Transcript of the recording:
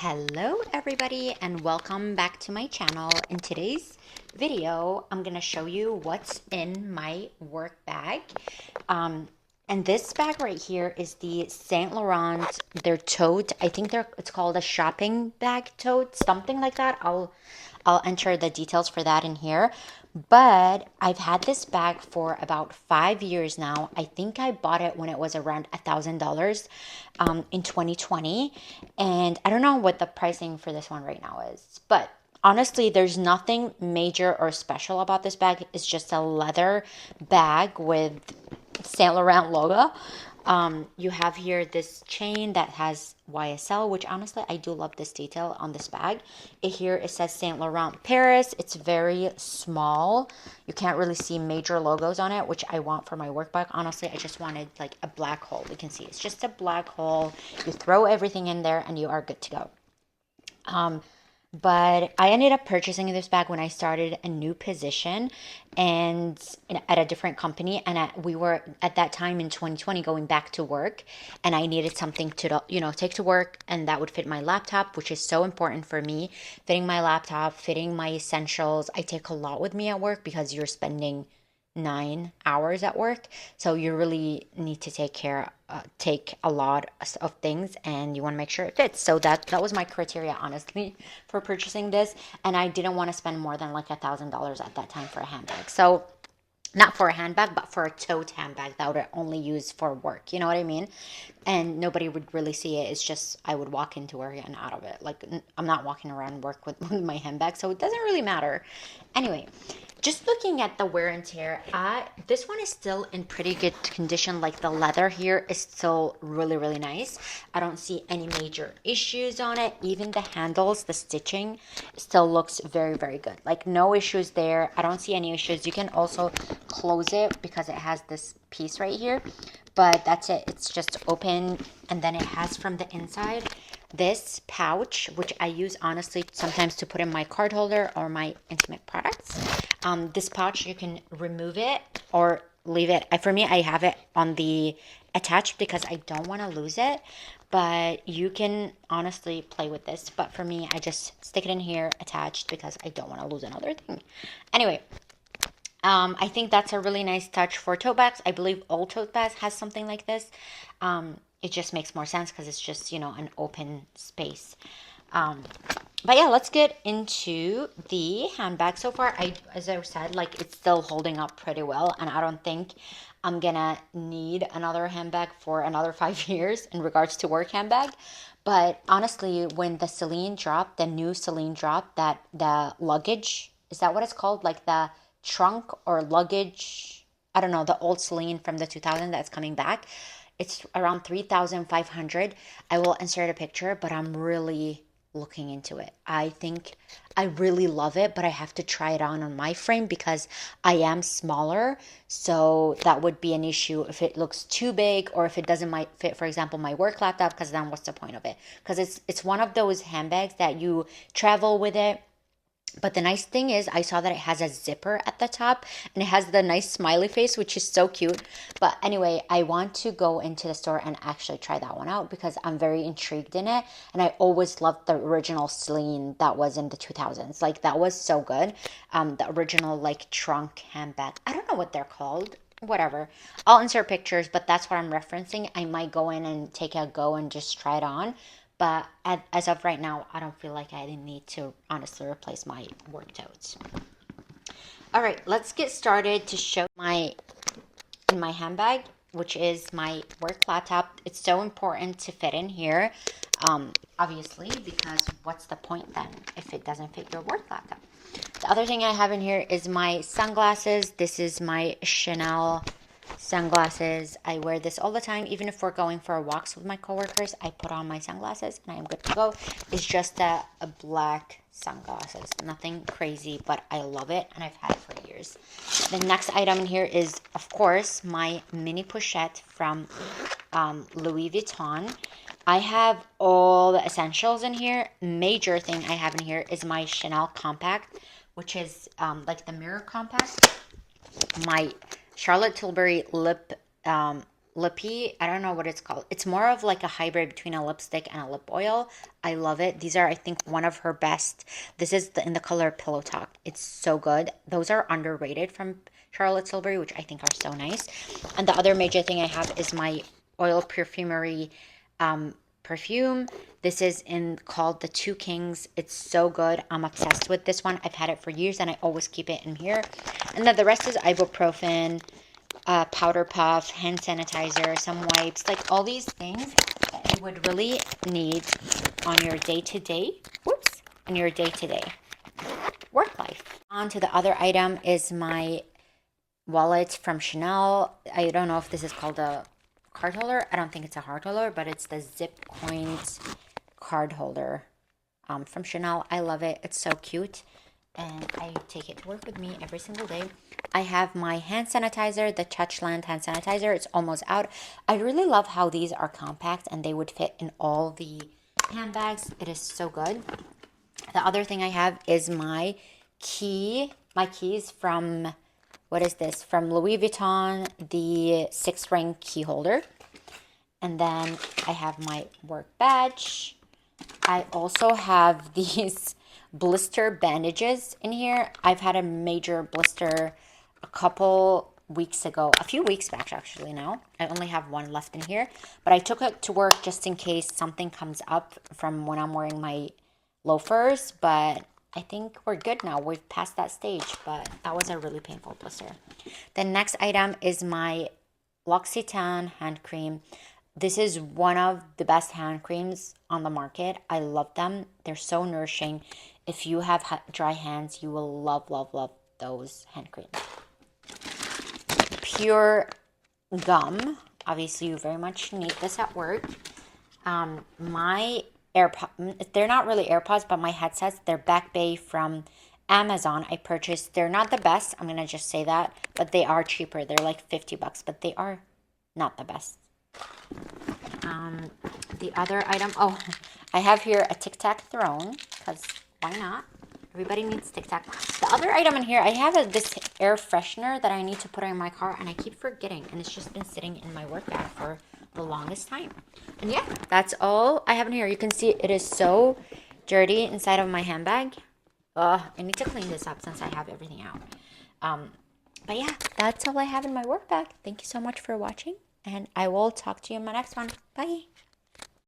Hello everybody and welcome back to my channel. In today's video, I'm going to show you what's in my work bag. And this bag right here is the Saint Laurent, their tote. I think it's called a shopping bag tote, something like that. I'll enter the details for that in here. But I've had this bag for about 5 years now. I think I bought it when it was around $1,000 in 2020. And I don't know what the pricing for this one right now is. But honestly, there's nothing major or special about this bag. It's just a leather bag with Saint Laurent logo. You have here this chain that has YSL, which honestly I do love this detail on this bag. Here it says Saint Laurent Paris. It's very small. You can't really see major logos on it, which I want for my work bag. Honestly, I just wanted like a black hole. You can see it's just a black hole. You throw everything in there and you are good to go. But I ended up purchasing this bag when I started a new position and at a different company. And we were at that time in 2020 going back to work, and I needed something to, take to work, and that would fit my laptop, which is so important for me. Fitting my laptop, fitting my essentials. I take a lot with me at work because you're spending 9 hours at work, so you really need to take a lot of things, and you want to make sure it fits. So that was my criteria, honestly, for purchasing this. And I didn't want to spend more than like $1,000 at that time for a handbag. So not for a handbag, but for a tote handbag that would only use for work. You know what I mean? And nobody would really see it. It's just I would walk into work and out of it. Like I'm not walking around work with my handbag, so it doesn't really matter. Anyway, just looking at the wear and tear, this one is still in pretty good condition. Like the leather here is still really, really nice. I don't see any major issues on it. Even the handles, the stitching still looks very, very good. Like no issues there. I don't see any issues. You can also close it because it has this piece right here. But that's it. It's just open, and then it has from the inside this pouch, which I use honestly sometimes to put in my card holder or my intimate products. This pouch, you can remove it or leave it. For me, I have it on the attached because I don't want to lose it, but you can honestly play with this. But for me, I just stick it in here attached because I don't want to lose another thing. Anyway, I think that's a really nice touch for tote bags. I believe all tote bags has something like this. It just makes more sense because it's just, an open space. But yeah, let's get into the handbag. So far, as I said, like it's still holding up pretty well, and I don't think I'm gonna need another handbag for another 5 years in regards to work handbag. But honestly, when the Celine dropped, the new Celine dropped, that the luggage, is that what it's called? Like the trunk or luggage, I don't know, the old Celine from the 2000 that's coming back. It's around 3,500. I will insert a picture, but I'm really looking into it. I think I really love it, but I have to try it on my frame because I am smaller. So that would be an issue if it looks too big or if it doesn't might fit, for example, my work laptop, because then what's the point of it? Because it's one of those handbags that you travel with it. But the nice thing is I saw that it has a zipper at the top and it has the nice smiley face, which is so cute. But anyway, I want to go into the store and actually try that one out because I'm very intrigued in it. And I always loved the original Celine that was in the 2000s. Like that was so good. The original like trunk handbag. I don't know what they're called. Whatever. I'll insert pictures, but that's what I'm referencing. I might go in and take a go and just try it on. But as of right now, I don't feel like I need to honestly replace my work totes. All right, let's get started to show my handbag, which is my work laptop. It's so important to fit in here, obviously, because what's the point then if it doesn't fit your work laptop? The other thing I have in here is my sunglasses. This is my Chanel sunglasses. I wear this all the time. Even if we're going for walks with my coworkers, I put on my sunglasses and I am good to go. It's just a black sunglasses. Nothing crazy, but I love it and I've had it for years. The next item in here is, of course, my mini pochette from Louis Vuitton. I have all the essentials in here. Major thing I have in here is my Chanel compact, which is like the mirror compact. My Charlotte Tilbury lippy. I don't know what it's called. It's more of like a hybrid between a lipstick and a lip oil. I love it. These are, I think, one of her best. This is in the color Pillow Talk. It's so good. Those are underrated from Charlotte Tilbury, which I think are so nice. And the other major thing I have is my oil perfumery perfume. This is in called the Two Kings. It's so good. I'm obsessed with this one. I've had it for years and I always keep it in here. And then the rest is ibuprofen, powder puff, hand sanitizer, some wipes, like all these things that you would really need on your day-to-day, whoops, on your day-to-day work life. On to the other item is my wallet from Chanel. I don't know if this is called a card holder. I don't think it's a card holder, but it's the Zip Coins card holder from Chanel. I love it. It's so cute. And I take it to work with me every single day. I have my hand sanitizer, the Touchland hand sanitizer. It's almost out. I really love how these are compact and they would fit in all the handbags. It is so good. The other thing I have is my keys from, what is this? From Louis Vuitton, the 6-ring key holder. And then I have my work badge. I also have these blister bandages in here. I've had a major blister a couple weeks ago, a few weeks back actually now. I only have one left in here, but I took it to work just in case something comes up from when I'm wearing my loafers, but I think we're good now. We've passed that stage, but that was a really painful blister. The next item is my L'Occitane hand cream. This is one of the best hand creams on the market. I love them. They're so nourishing. If you have dry hands, you will love, love, love those hand creams. Pure gum. Obviously, you very much need this at work. My AirPods, they're not really AirPods, but my headsets, they're Back Bay from Amazon. I purchased, they're not the best. I'm going to just say that, but they are cheaper. They're like $50, but they are not the best. The other item, oh, I have here a Tic Tac throne, because why not? Everybody needs Tic Tac. The other item in here, I have this air freshener that I need to put in my car, and I keep forgetting, and it's just been sitting in my work bag for the longest time. And yeah, that's all I have in here. You can see it is so dirty inside of my handbag. I need to clean this up since I have everything out. But yeah, that's all I have in my work bag. Thank you so much for watching, and I will talk to you in my next one. Bye.